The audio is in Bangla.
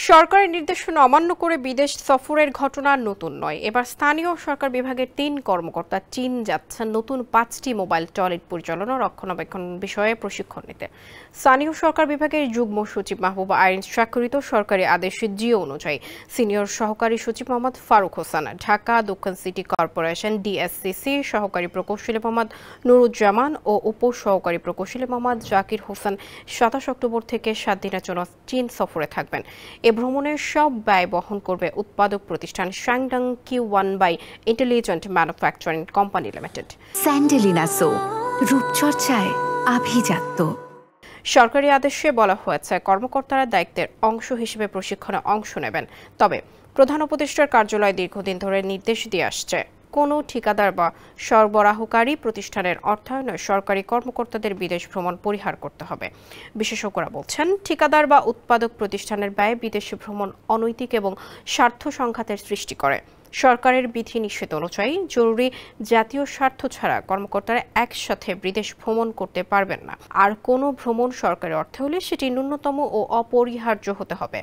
সরকারের নির্দেশনা অমান্য করে বিদেশ সফরের ঘটনা নতুন নয়। এবার স্থানীয় সরকার বিভাগের ৩ কর্মকর্তা চীন যাচ্ছেন নতুন ৫টি মোবাইল টয়লেট পরিচালনা রক্ষণাবেক্ষণ বিষয়ে প্রশিক্ষণ নিতে। স্থানীয় সরকার বিভাগের যুগ্ম সচিব মাহবুবা আইরিন স্বাক্ষরিত সরকারি আদেশে জিও অনুযায়ী সিনিয়র সহকারী সচিব মোহাম্মদ ফারুক হোসেন, ঢাকা দক্ষিণ সিটি কর্পোরেশন ডিএসসিসি সহকারী প্রকৌশলী মোহাম্মদ নুরুজ্জামান ও উপ সহকারী প্রকৌশলী মোহাম্মদ জাকির হোসেন ২৭ অক্টোবর থেকে ৭ দিনের জন্য চীন সফরে থাকবেন। এ ভ্রমণের সব ব্যয় বহন করবে উৎপাদক প্রতিষ্ঠান শাংডং Q1 বাই ইন্টেলিজেন্ট ম্যানুফ্যাকচারিং কোম্পানি লিমিটেড। স্যান্ডেলিনা সো, রূপচর্চায় আভিজাত্য। সরকারি আদেশে বলা হয়েছে কর্মকর্তারা দায়িত্বের অংশ হিসেবে প্রশিক্ষণে অংশ নেবেন। তবে প্রধান উপদেষ্টার কার্যালয় দীর্ঘদিন ধরে নির্দেশ দিয়ে আসছে, কোনো ঠিকাদার বা সরবরাহকারী প্রতিষ্ঠানের অর্থায়নে সরকারি কর্মকর্তাদের বিদেশ ভ্রমণ পরিহার করতে হবে। বিশেষজ্ঞরা বলছেন, ঠিকাদার বা উৎপাদক প্রতিষ্ঠানের ব্যয় বিদেশে ভ্রমণ অনৈতিক এবং স্বার্থ সংঘাতের সৃষ্টি করে। সরকারের বিধিনিষেধ অনুযায়ী জরুরি জাতীয় স্বার্থ ছাড়া কর্মকর্তারা একসাথে বিদেশ ভ্রমণ করতে পারবেন না। আর কোনো ভ্রমণ সরকারি অর্থে হলে সেটি ন্যূনতম ও অপরিহার্য হতে হবে।